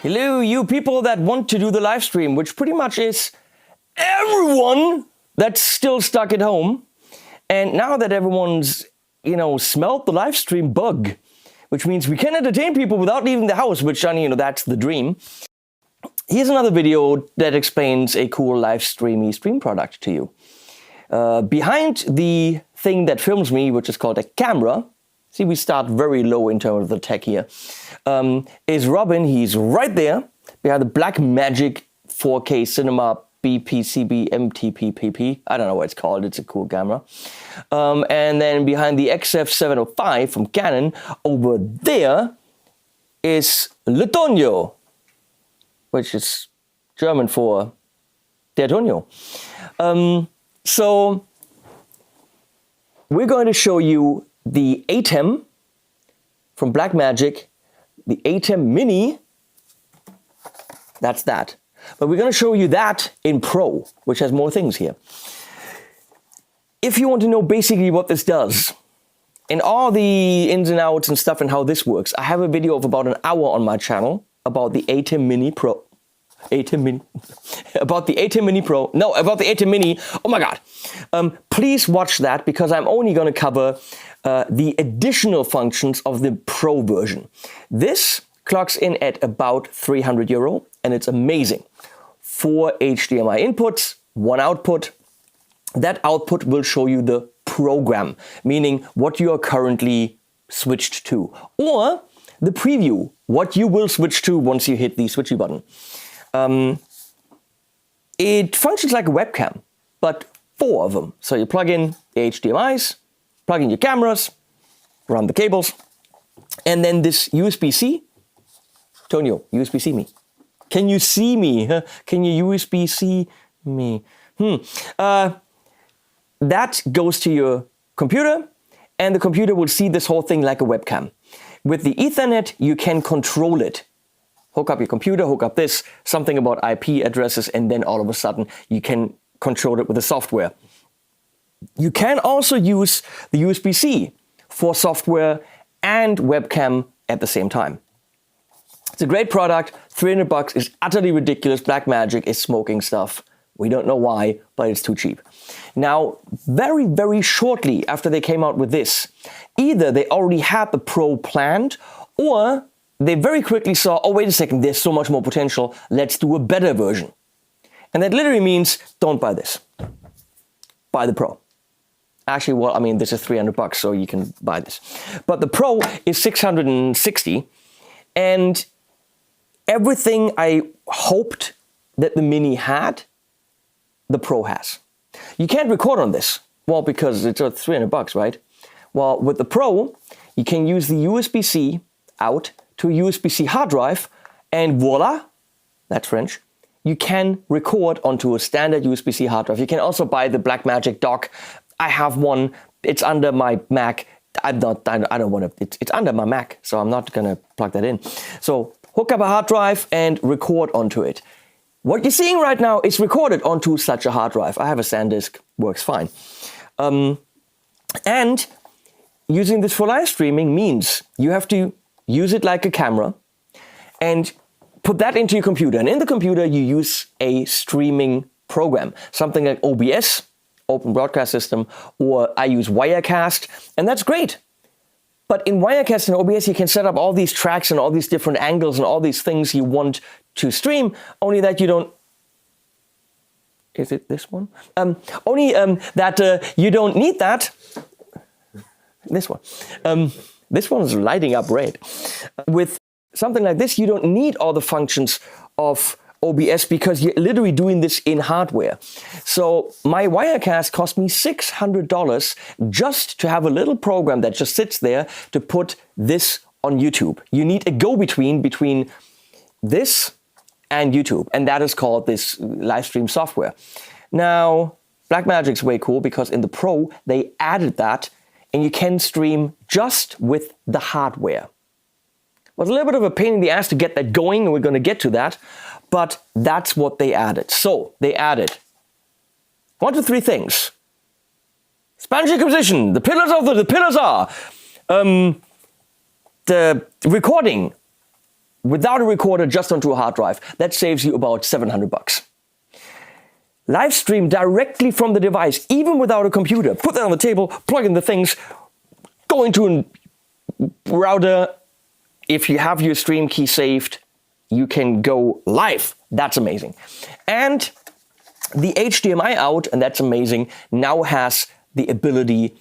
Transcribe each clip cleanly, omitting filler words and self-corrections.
Hello, you people that want to do the live stream, which pretty much is everyone that's still stuck at home. And now that everyone's, smelled the live stream bug, which means we can entertain people without leaving the house, which, that's the dream. Here's another video that explains a cool live stream product to you. Behind the thing that films me, which is called a camera, see, we start very low in terms of the tech here, is Robin. He's right there behind the Blackmagic 4K Cinema BPCB MTPPP. I don't know what it's called. It's a cool camera. And then behind the XF705 from Canon, over there is Le Tonio, which is German for Der Tonio. So we're going to show you the ATEM from Blackmagic, the ATEM Mini. That's that. But we're going to show you that in Pro, which has more things here. If you want to know basically what this does, and all the ins and outs and stuff and how this works, I have a video of about an hour on my channel about the ATEM Mini Pro. ATEM Mini. About the ATEM Mini Pro. No, about the ATEM Mini. Oh my God. Please watch that because I'm only going to cover the additional functions of the Pro version. This clocks in at about €300 and it's amazing. 4 HDMI inputs, 1 output. That output will show you the program, meaning what you are currently switched to, or the preview, what you will switch to once you hit the switchy button. It functions like a webcam, but 4 of them. So you plug in the HDMIs, plug in your cameras, run the cables, and then this USB-C. Tonio, USB-C me. Can you see me? Can you USB-C me? That goes to your computer, and the computer will see this whole thing like a webcam. With the Ethernet, you can control it. Hook up your computer, hook up this, something about IP addresses, and then all of a sudden you can control it with the software. You can also use the USB-C for software and webcam at the same time. It's a great product. $300 is utterly ridiculous. Blackmagic is smoking stuff. We don't know why, but it's too cheap. Now, very, very shortly after they came out with this, either they already had the Pro planned, or they very quickly saw, oh, wait a second, there's so much more potential. Let's do a better version. And that literally means don't buy this. Buy the Pro. Actually, well, I mean, this is $300, so you can buy this. But the Pro is $660, and everything I hoped that the Mini had, the Pro has. You can't record on this. Well, because it's $300, right? Well, with the Pro, you can use the USB-C out to a USB-C hard drive, and voila, that's French, you can record onto a standard USB-C hard drive. You can also buy the Blackmagic dock. I have one. It's under my Mac. I don't want to, it's under my Mac, so I'm not going to plug that in. So hook up a hard drive and record onto it. What you're seeing right now is recorded onto such a hard drive. I have a SanDisk, works fine. And using this for live streaming means you have to use it like a camera and put that into your computer. And in the computer, you use a streaming program, something like OBS, Open Broadcast System, or I use Wirecast, and that's great. But in Wirecast and OBS, you can set up all these tracks and all these different angles and all these things you want to stream, only that you don't... Is it this one? That you don't need that. This one. This one is lighting up red. With something like this, you don't need all the functions of OBS because you're literally doing this in hardware. So my Wirecast cost me $600 just to have a little program that just sits there to put this on YouTube. You need a go-between between this and YouTube, and that is called this live stream software. Now, Blackmagic's way cool because in the Pro, they added that, and you can stream just with the hardware. It was a little bit of a pain in the ass to get that going, and we're going to get to that, but that's what they added. So, they added 1 to 3 things. Spanish Inquisition, the pillars are the recording without a recorder, just onto a hard drive. That saves you about $700. Live stream directly from the device, even without a computer. Put that on the table, plug in the things, go into a router. If you have your stream key saved, you can go live. That's amazing. And the HDMI out, and that's amazing, now has the ability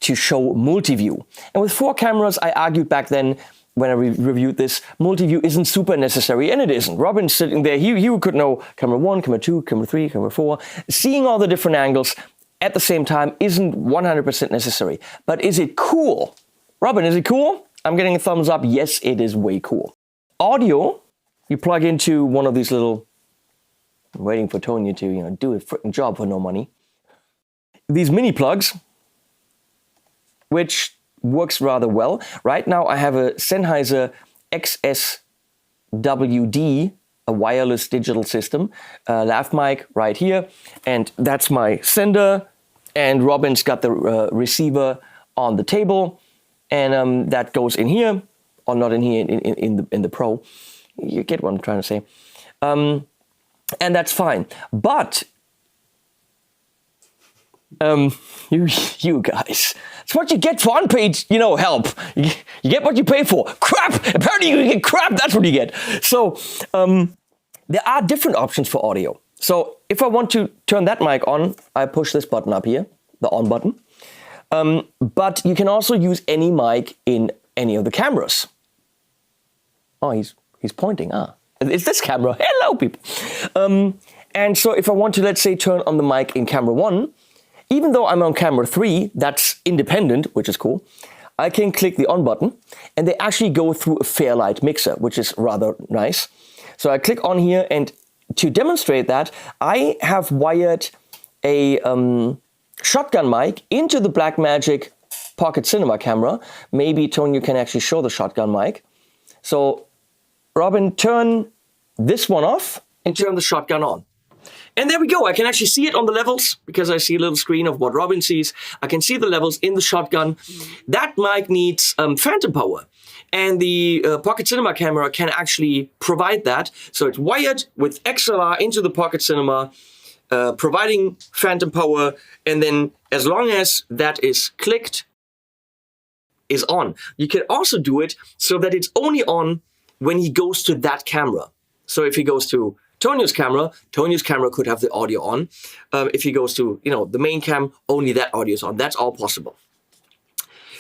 to show multi-view. And with 4 cameras, I argued back then, when I reviewed this, multi-view isn't super necessary, and it isn't. Robin's sitting there, he could know camera 1, camera 2, camera 3, camera 4. Seeing all the different angles at the same time isn't 100% necessary. But is it cool? Robin, is it cool? I'm getting a thumbs up. Yes, it is way cool. Audio, you plug into one of these little, I'm waiting for Tony to do a freaking job for no money. These mini plugs, which works rather well. Right now I have a Sennheiser XSWD, a wireless digital system, lav mic right here, and that's my sender, and Robin's got the receiver on the table, and that goes in here, or not in here, in the Pro. You get what I'm trying to say. And that's fine. But you guys, it's what you get for unpaid, help. You get what you pay for. Crap! Apparently you get crap, that's what you get. So, there are different options for audio. So, if I want to turn that mic on, I push this button up here, the on button. But you can also use any mic in any of the cameras. Oh, he's pointing, It's this camera. Hello, people. And so if I want to, let's say, turn on the mic in camera 1, even though I'm on camera 3, that's independent, which is cool, I can click the on button, and they actually go through a Fairlight Mixer, which is rather nice. So I click on here, and to demonstrate that, I have wired a shotgun mic into the Blackmagic Pocket Cinema camera. Maybe, Tony, you can actually show the shotgun mic. So, Robin, turn this one off and turn the shotgun on. And there we go. I can actually see it on the levels because I see a little screen of what Robin sees. I can see the levels in the shotgun. That mic needs phantom power. And the Pocket Cinema camera can actually provide that. So it's wired with XLR into the Pocket Cinema, providing phantom power. And then as long as that is clicked, is on. You can also do it so that it's only on when he goes to that camera. So if he goes to Tonio's camera could have the audio on. If he goes to, the main cam, only that audio is on. That's all possible.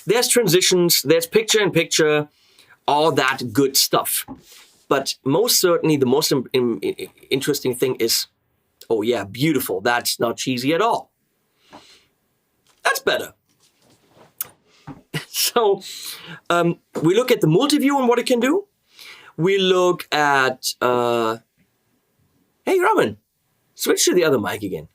There's transitions, there's picture-in-picture, all that good stuff. But most certainly the most interesting thing is, oh yeah, beautiful. That's not cheesy at all. That's better. So we look at the multi-view and what it can do. We look at... Hey, Robin, switch to the other mic again.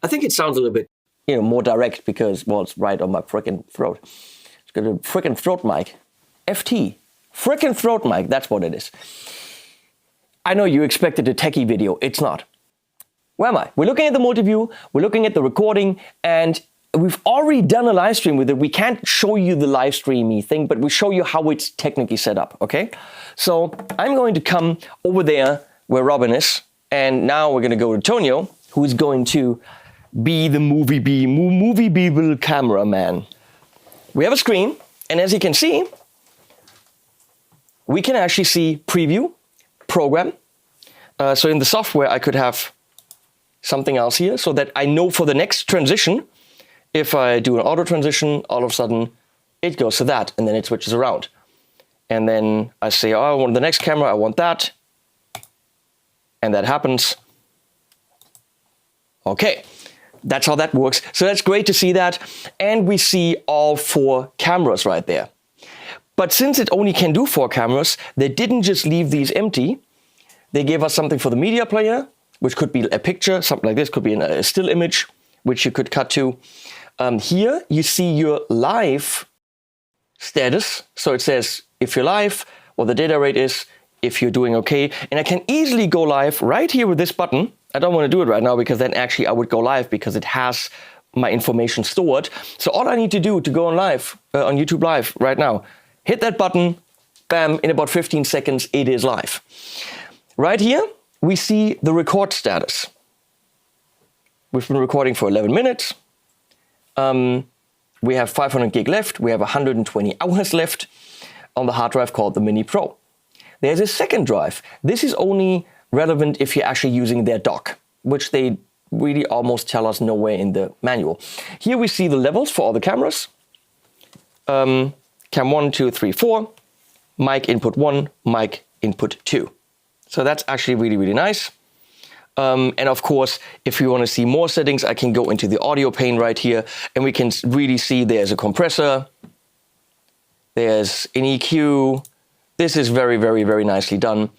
I think it sounds a little bit, more direct because, well, it's right on my frickin' throat. It's got a frickin' throat mic. FT. Frickin' throat mic, that's what it is. I know you expected a techie video. It's not. Where am I? We're looking at the multi-view, we're looking at the recording, and we've already done a live stream with it. We can't show you the live streamy thing, but we show you how it's technically set up, okay? So I'm going to come over there where Robin is, and now we're going to go to Tonio, who's going to be the movie Beeble cameraman. We have a screen, and as you can see, we can actually see preview, program. So in the software, I could have something else here, so that I know for the next transition, if I do an auto transition, all of a sudden it goes to that, and then it switches around. And then I say, oh, I want the next camera, I want that. And that happens. Okay, that's how that works. So that's great to see that. And we see all 4 cameras right there. But since it only can do 4 cameras, they didn't just leave these empty. They gave us something for the media player, which could be a picture, something like this, could be a still image, which you could cut to. Here you see your live status. So it says if you're live, what the data rate is, if you're doing okay. And I can easily go live right here with this button. I don't want to do it right now because then actually I would go live because it has my information stored. So all I need to do to go on live, on YouTube Live right now, hit that button, bam, in about 15 seconds, it is live. Right here, we see the record status. We've been recording for 11 minutes. We have 500 gig left. We have 120 hours left on the hard drive called the Mini Pro. There's a second drive. This is only relevant if you're actually using their dock, which they really almost tell us nowhere in the manual. Here we see the levels for all the cameras. Cam 1, 2, 3, 4, mic input 1, mic input 2. So that's actually really, really nice. And of course, if you want to see more settings, I can go into the audio pane right here, and we can really see there's a compressor, there's an EQ. This is very, very, very nicely done.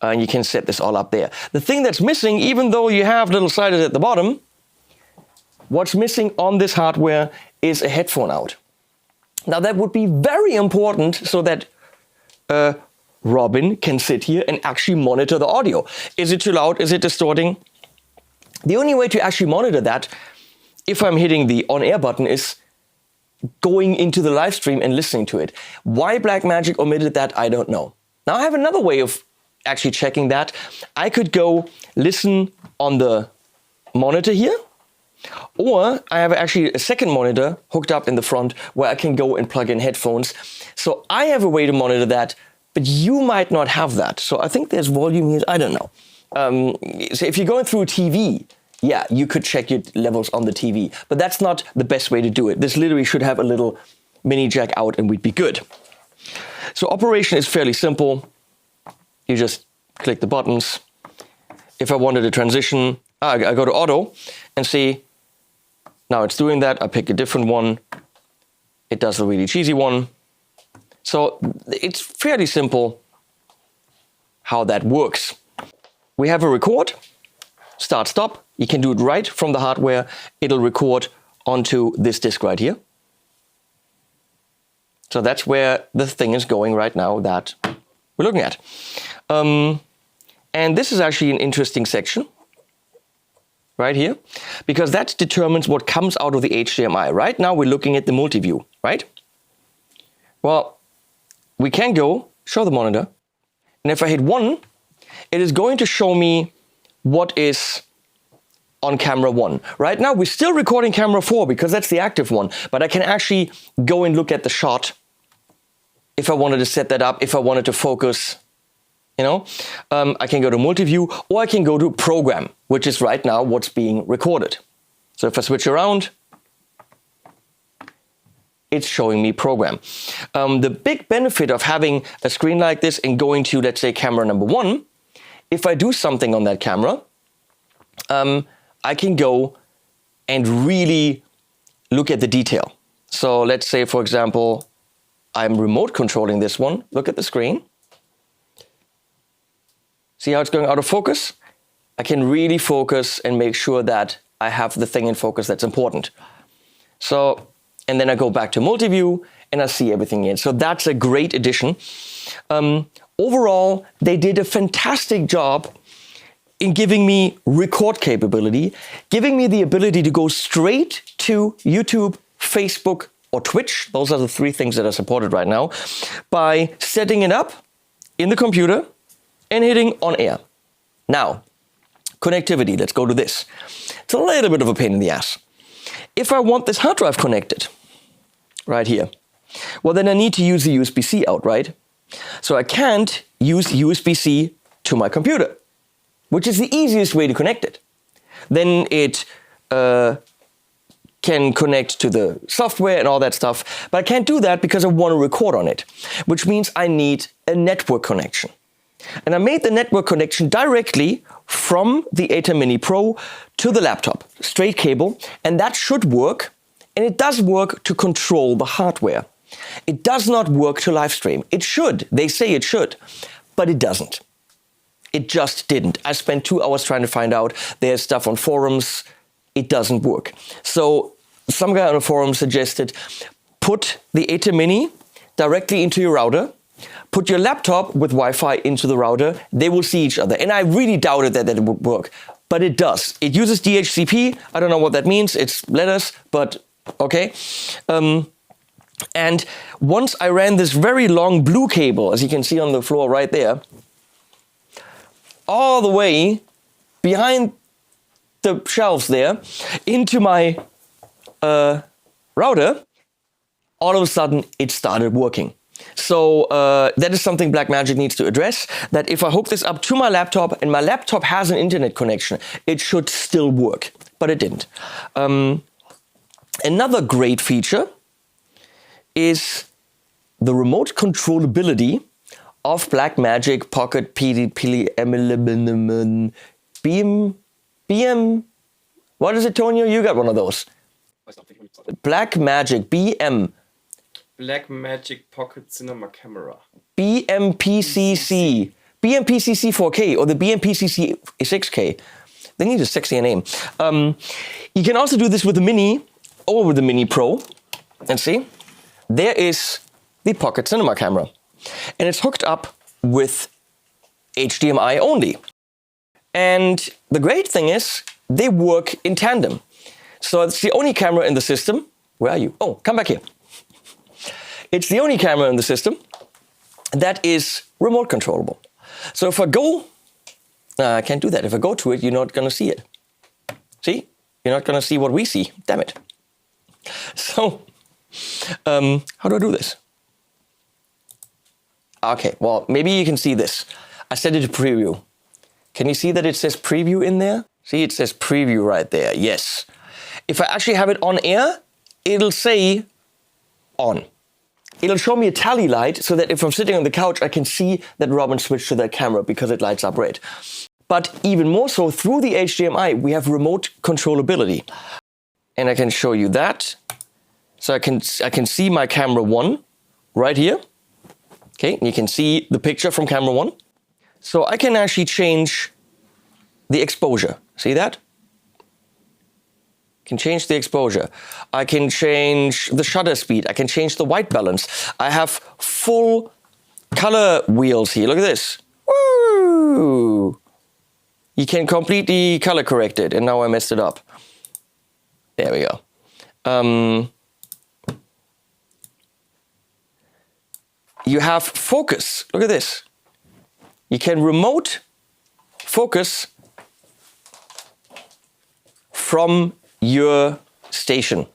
And you can set this all up there. The thing that's missing, even though you have little sliders at the bottom, what's missing on this hardware is a headphone out. Now that would be very important so that Robin can sit here and actually monitor the audio. Is it too loud? Is it distorting? The only way to actually monitor that, if I'm hitting the on-air button, is going into the live stream and listening to it. Why Blackmagic omitted that, I don't know. Now I have another way of actually checking that. I could go listen on the monitor here, or I have actually a second monitor hooked up in the front where I can go and plug in headphones. So I have a way to monitor that, but you might not have that. So I think there's volume here, I don't know. So if you're going through a TV, yeah, you could check your levels on the TV, but that's not the best way to do it. This literally should have a little mini jack out and we'd be good. So operation is fairly simple. You just click the buttons. If I wanted a transition, I go to auto and see, now it's doing that. I pick a different one. It does a really cheesy one. So it's fairly simple how that works. We have a record, start, stop. You can do it right from the hardware. It'll record onto this disk right here. So that's where the thing is going right now that we're looking at. And this is actually an interesting section right here, because that determines what comes out of the HDMI. Right now we're looking at the multi-view, right? Well, we can go show the monitor, and if I hit 1, it is going to show me what is on camera 1. Right now we're still recording camera 4 because that's the active one, but I can actually go and look at the shot if I wanted to set that up, if I wanted to focus, you know. I can go to multi-view, or I can go to program, which is right now what's being recorded. So if I switch around, it's showing me program. The big benefit of having a screen like this and going to, let's say, camera number 1, if I do something on that camera, I can go and really look at the detail. So let's say, for example, I'm remote controlling this one. Look at the screen. See how it's going out of focus? I can really focus and make sure that I have the thing in focus that's important. So, and then I go back to multi-view and I see everything in. So that's a great addition. Overall, they did a fantastic job in giving me record capability, giving me the ability to go straight to YouTube, Facebook, or Twitch. Those are the 3 things that are supported right now, by setting it up in the computer and hitting on air. Now, connectivity, let's go to this. It's a little bit of a pain in the ass. If I want this hard drive connected, right here, well then I need to use the USB-C out, right? So I can't use USB-C to my computer, which is the easiest way to connect it. Then it can connect to the software and all that stuff, but I can't do that because I want to record on it, which means I need a network connection. And I made the network connection directly from the ATEM Mini Pro to the laptop, straight cable, and that should work, and it does work to control the hardware. It does not work to live stream. It should, they say it should, but it doesn't. It just didn't. I spent 2 hours trying to find out. There's stuff on forums. It doesn't work. So some guy on a forum suggested, put the ATEM Mini directly into your router, put your laptop with Wi-Fi into the router, they will see each other. And I really doubted that it would work, but it does. It uses DHCP. I don't know what that means. It's letters, but okay. And once I ran this very long blue cable, as you can see on the floor right there, all the way behind the shelves there into my router, all of a sudden it started working. So that is something Blackmagic needs to address, that if I hook this up to my laptop and my laptop has an internet connection, it should still work, but it didn't. Another great feature is the remote controllability of Blackmagic Pocket BM. What is it, Tonio? You got one of those. Blackmagic BM. Blackmagic Pocket Cinema Camera. BMPCC. BMPCC 4K or the BMPCC 6K. They need a sexier name. You can also do this with the Mini or with the Mini Pro. And see, there is the Pocket Cinema camera. And it's hooked up with HDMI only. And the great thing is, they work in tandem. So it's the only camera in the system. Where are you? Oh, come back here. It's the only camera in the system that is remote controllable. So if I go, I can't do that. If I go to it, you're not going to see it. See? You're not going to see what we see. Damn it. So, how do I do this? Okay, well, maybe you can see this. I set it to preview. Can you see that it says preview in there? See, it says preview right there. Yes. If I actually have it on air, it'll say on. It'll show me a tally light so that if I'm sitting on the couch, I can see that Robin switched to that camera because it lights up red. But even more so, through the HDMI, we have remote controllability. And I can show you that. So I can see my camera 1 right here. Okay, and you can see the picture from camera 1. So I can actually change the exposure. See that? Can change the exposure. I can change the shutter speed. I can change the white balance. I have full color wheels here. Look at this. Woo! You can completely color correct it. And now I messed it up. There we go. You have focus. Look at this. You can remote focus from your station.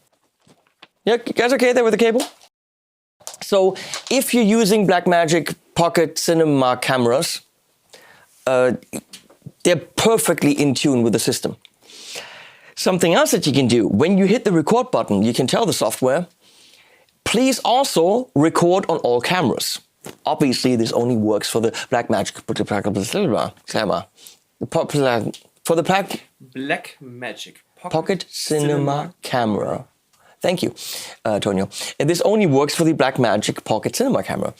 Yeah, you guys okay there with the cable? So if you're using Blackmagic Pocket Cinema cameras, they're perfectly in tune with the system. Something else that you can do, when you hit the record button, you can tell the software, please also record on all cameras. Obviously, this only works for the Blackmagic camera. For the Blackmagic Pocket Cinema camera. Thank you, Tonio. And this only works for the Blackmagic Pocket Cinema camera.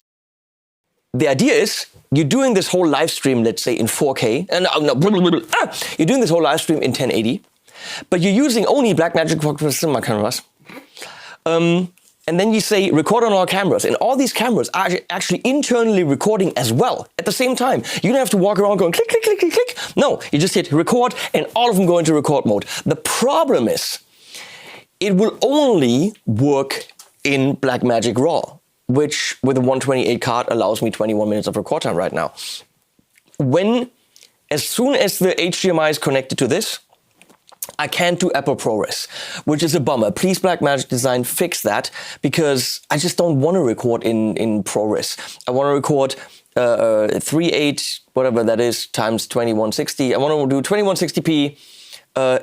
The idea is, you're doing this whole live stream, let's say in 4K, and you're doing this whole live stream in 1080, but you're using only Blackmagic Pocket Cinema cameras. And then you say record on all cameras, and all these cameras are actually internally recording as well at the same time. You don't have to walk around going click, click, click, click, click. No, you just hit record and all of them go into record mode. The problem is it will only work in Blackmagic RAW, which with a 128 card allows me 21 minutes of record time right now. As soon as the HDMI is connected to this, I can't do Apple ProRes, which is a bummer. Please, Blackmagic Design, fix that, because I just don't want to record in ProRes. I want to record 3.8, whatever that is, times 2160. I want to do 2160p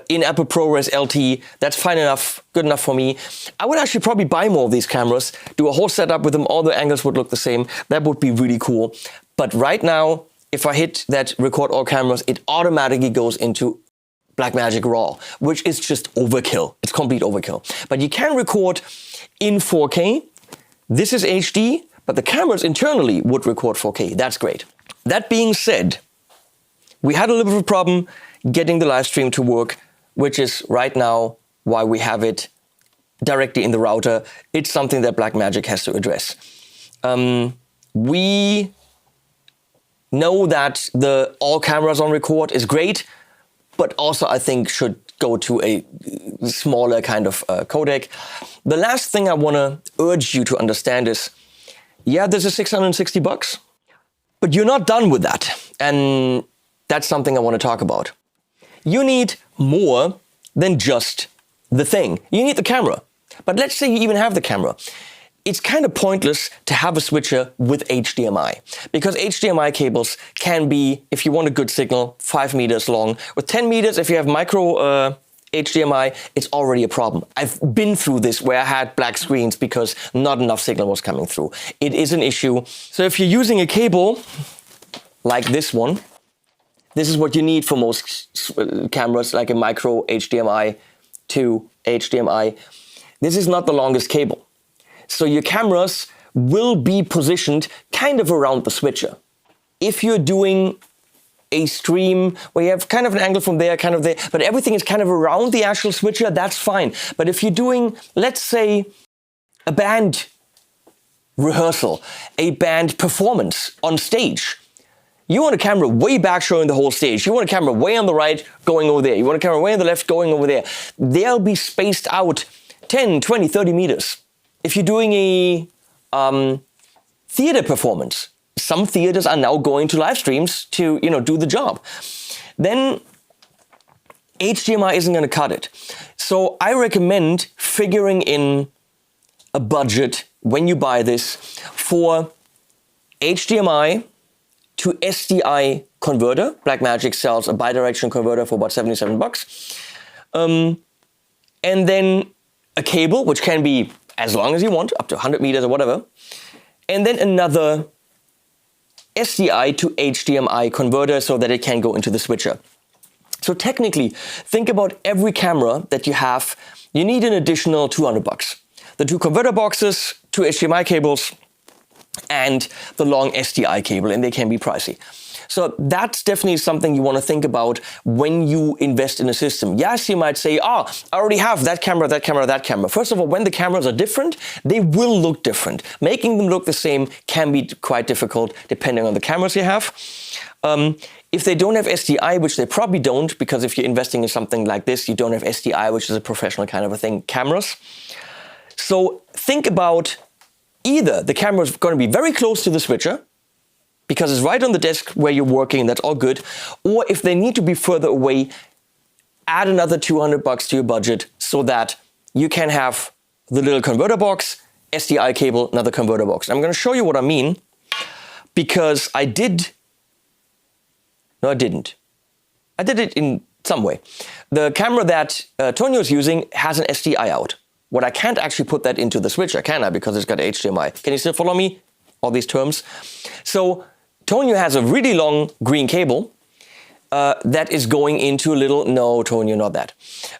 in Apple ProRes LT. That's fine enough, good enough for me. I would actually probably buy more of these cameras, do a whole setup with them, all the angles would look the same. That would be really cool. But right now, if I hit that record all cameras, it automatically goes into Blackmagic RAW, which is just overkill. It's complete overkill. But you can record in 4K. This is HD, but the cameras internally would record 4K. That's great. That being said, we had a little bit of a problem getting the live stream to work, which is right now why we have it directly in the router. It's something that Blackmagic has to address. We know that the all cameras on record is great, but also I think should go to a smaller kind of codec. The last thing I want to urge you to understand is, yeah, this is $660, but you're not done with that. And that's something I want to talk about. You need more than just the thing. You need the camera. But let's say you even have the camera. It's kind of pointless to have a switcher with HDMI, because HDMI cables can be, if you want a good signal, 5 meters long. With 10 meters, if you have micro HDMI, it's already a problem. I've been through this where I had black screens because not enough signal was coming through. It is an issue. So if you're using a cable like this one, this is what you need for most cameras, like a micro HDMI to HDMI. This is not the longest cable. So your cameras will be positioned kind of around the switcher. If you're doing a stream where you have kind of an angle from there, kind of there, but everything is kind of around the actual switcher, that's fine. But if you're doing, let's say, a band rehearsal, a band performance on stage, you want a camera way back showing the whole stage. You want a camera way on the right going over there. You want a camera way on the left going over there. They'll be spaced out 10, 20, 30 meters. If you're doing a theater performance, some theaters are now going to live streams to, do the job. Then HDMI isn't going to cut it. So I recommend figuring in a budget when you buy this for HDMI to SDI converter. Blackmagic sells a bidirectional converter for about $77. And then a cable, which can be as long as you want, up to 100 meters or whatever. And then another SDI to HDMI converter so that it can go into the switcher. So technically, think about every camera that you have, you need an additional $200. The 2 converter boxes, 2 HDMI cables, and the long SDI cable, and they can be pricey. So that's definitely something you want to think about when you invest in a system. Yes, you might say, I already have that camera, that camera, that camera. First of all, when the cameras are different, they will look different. Making them look the same can be quite difficult depending on the cameras you have. If they don't have SDI, which they probably don't, because if you're investing in something like this, you don't have SDI, which is a professional kind of a thing, cameras. So think about either the camera is going to be very close to the switcher, because it's right on the desk where you're working, that's all good. Or if they need to be further away, add another $200 to your budget so that you can have the little converter box, SDI cable, another converter box. I'm going to show you what I mean, because I did it in some way. The camera that Tonio is using has an SDI out. What I can't actually put that into the switcher, can I? Because it's got HDMI. Can you still follow me? All these terms. So Tonio has a really long green cable that is going into a little, no, Tonio, not that.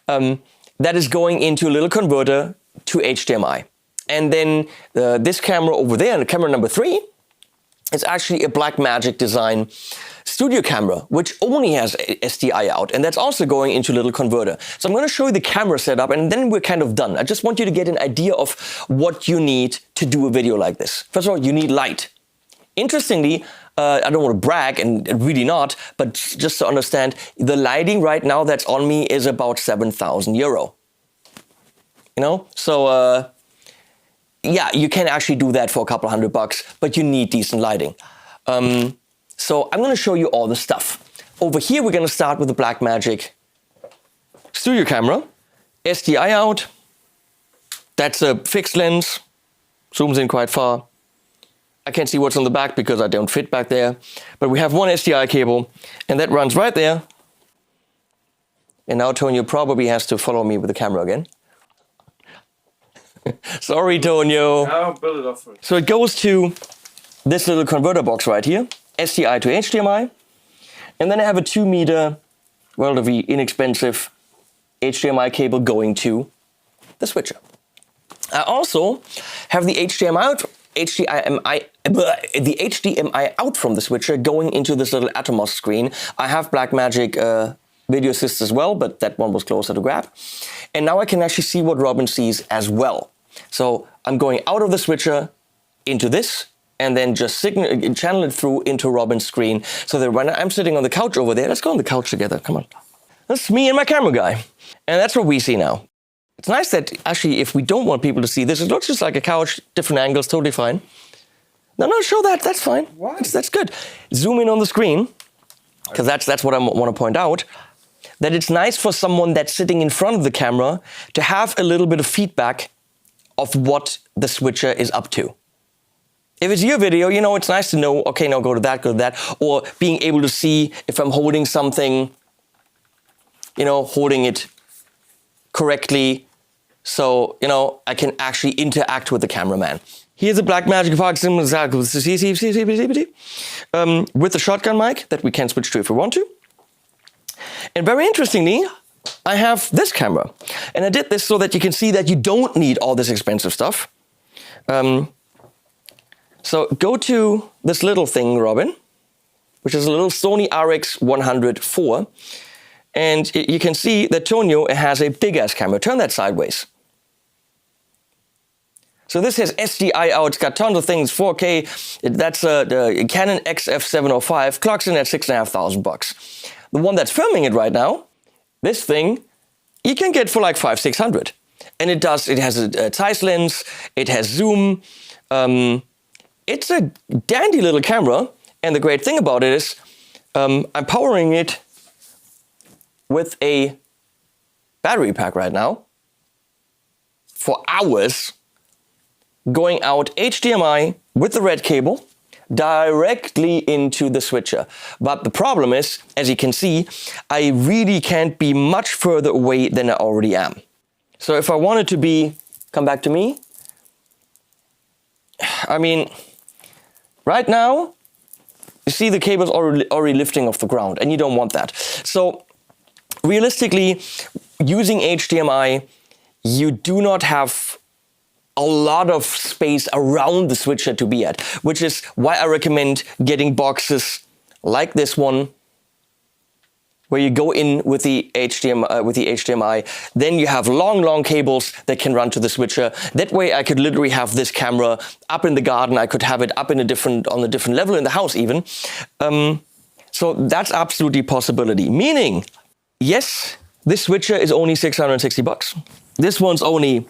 That is going into a little converter to HDMI. And then this camera over there, and camera number 3, is actually a Blackmagic Design studio camera, which only has SDI out, and that's also going into a little converter. So I'm going to show you the camera setup, and then we're kind of done. I just want you to get an idea of what you need to do a video like this. First of all, you need light. Interestingly, I don't want to brag, and really not, but just to understand, the lighting right now that's on me is about 7,000 euro. So yeah, you can actually do that for a couple $100, but you need decent lighting. So I'm going to show you all the stuff. Over here, we're going to start with the Blackmagic studio camera. SDI out. That's a fixed lens. Zooms in quite far. I can't see what's on the back because I don't fit back there. But we have one SDI cable, and that runs right there. And now Tonio probably has to follow me with the camera again. Sorry, Tonio. I'll build it up first. So it goes to this little converter box right here. SDI to HDMI, and then I have a 2 meter, relatively inexpensive HDMI cable going to the switcher. I also have the HDMI out from the switcher going into this little Atomos screen. I have Blackmagic Video Assist as well, but that one was closer to grab. And now I can actually see what Robin sees as well. So I'm going out of the switcher into this, and then just channel it through into Robin's screen, so that when I'm sitting on the couch over there, let's go on the couch together, come on. That's me and my camera guy. And that's what we see now. It's nice that actually, if we don't want people to see this, it looks just like a couch, different angles, totally fine. No, show that, that's fine. Why? That's good. Zoom in on the screen, because that's what I want to point out, that it's nice for someone that's sitting in front of the camera to have a little bit of feedback of what the switcher is up to. If it's your video, you know, it's nice to know, okay, now go to that, or being able to see if I'm holding something, you know, holding it correctly, so, you know, I can actually interact with the cameraman. Here's a Blackmagic with a shotgun mic that we can switch to if we want to. And very interestingly, I have this camera. And I did this so that you can see that you don't need all this expensive stuff. So go to this little thing, Robin, which is a little Sony RX100 IV. And you can see that Tonio has a big-ass camera. Turn that sideways. So this has SDI out, it's got tons of things, 4K. That's the Canon XF705, clocks in at $6,500. The one that's filming it right now, this thing, you can get for like $500-600. And it has a Zeiss lens, it has zoom. It's a dandy little camera. And the great thing about it is, I'm powering it with a battery pack right now for hours, going out HDMI with the red cable directly into the switcher. But the problem is, as you can see, I really can't be much further away than I already am. So if I wanted to be, come back to me, I mean, right now, you see the cable's already lifting off the ground, and you don't want that. So realistically, using HDMI, you do not have a lot of space around the switcher to be at, which is why I recommend getting boxes like this one, where you go in with the HDMI, then you have long cables that can run to the switcher. That way I could literally have this camera up in the garden, I could have it up on a different level in the house even. So that's absolutely a possibility. Meaning, yes, this switcher is only $660. This one's only,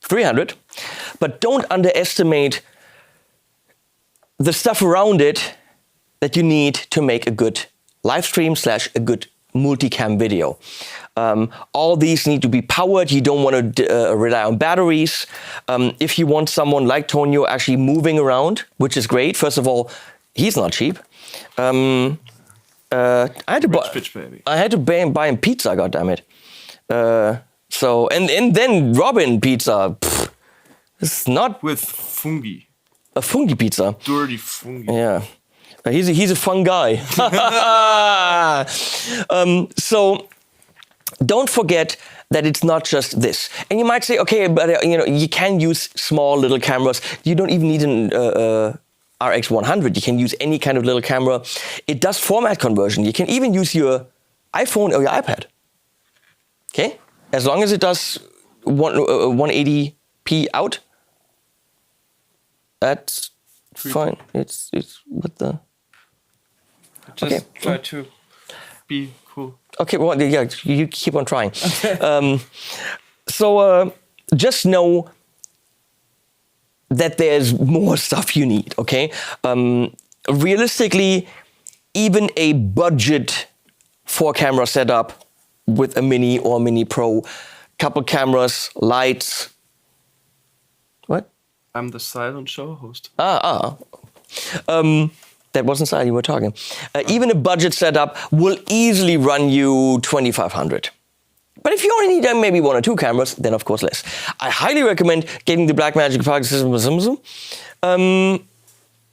$300. But don't underestimate the stuff around it that you need to make a good live stream / a good multicam video. All these need to be powered. You don't want to rely on batteries. If you want someone like Tonio actually moving around, which is great. First of all, he's not cheap. I had to buy him pizza, goddammit. So and then Robin pizza. It's not with fungi. A fungi pizza. Dirty fungi. Yeah. He's a fun guy. So don't forget that it's not just this. And you might say, okay, but you can use small little cameras. You don't even need an RX100. You can use any kind of little camera. It does format conversion. You can even use your iPhone or your iPad. Okay, as long as it does 180p out, that's fine. It's what the. Just try to be cool. Okay, well, yeah, you keep on trying. So just know that there's more stuff you need, okay? Realistically, even a budget 4-camera setup with a Mini or Mini Pro, couple cameras, lights. What? I'm the silent show host. That wasn't silent, you were talking. Even a budget setup will easily run you $2,500. But if you only need maybe 1 or 2 cameras, then of course less. I highly recommend getting the Blackmagic system.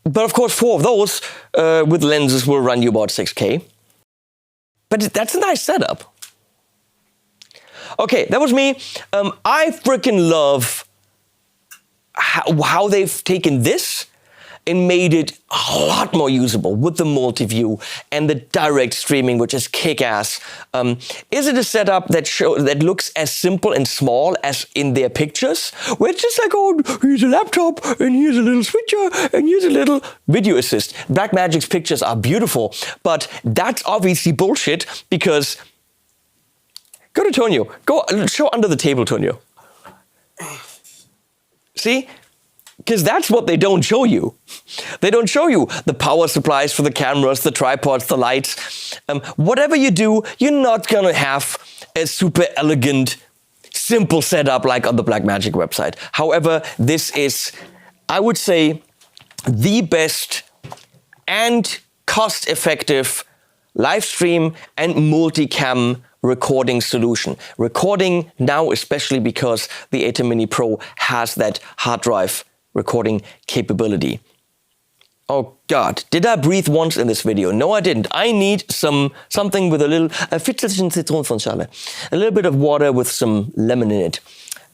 But of course 4 of those with lenses will run you about $6K. But that's a nice setup. Okay, that was me. I freaking love how they've taken this it made it a lot more usable with the multi-view and the direct streaming, which is kick-ass. Is it a setup that looks as simple and small as in their pictures? Where it's just like, oh, here's a laptop, and here's a little switcher, and here's a little video assist. Blackmagic's pictures are beautiful, but that's obviously bullshit because... Go to Tonio. Go show under the table, Tonio. See? Because that's what they don't show you. They don't show you the power supplies for the cameras, the tripods, the lights. Whatever you do, you're not going to have a super elegant, simple setup like on the Blackmagic website. However, this is, I would say, the best and cost-effective live stream and multicam recording solution. Recording now, especially because the ATEM Mini Pro has that hard drive recording capability. Oh God, did I breathe once in this video? No, I didn't. I need something with a little, a little bit of water with some lemon in it.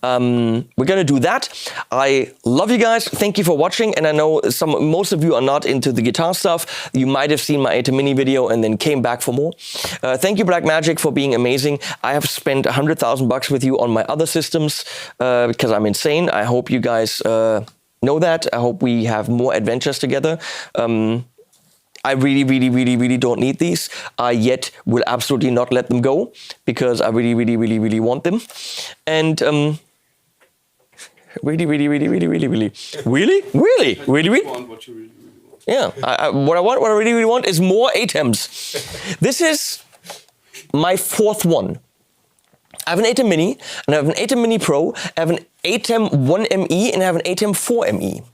We're gonna do that. I love you guys. Thank you for watching. And I know most of you are not into the guitar stuff. You might have seen my ATEM Mini video and then came back for more. Thank you, Blackmagic, for being amazing. I have spent $100,000 with you on my other systems because I'm insane. I hope you guys know that. I hope we have more adventures together. I really don't need these. I yet will absolutely not let them go because I really want them. And really. Want what you really want. Yeah, what I really want is more ATEMs. This is my fourth one. I have an ATEM Mini, and I have an ATEM Mini Pro, I have an ATEM 1ME, and I have an ATEM 4ME.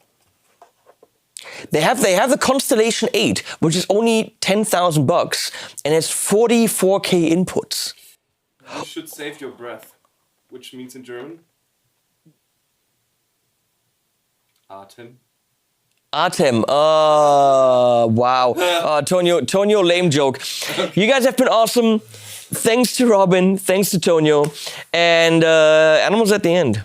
They have the Constellation 8, which is only $10,000 and has 44K inputs. You should save your breath, which means in German, ATEM. ATEM. Wow. Tonio, lame joke. You guys have been awesome. Thanks to Robin. Thanks to Tonio. And Animals at the end.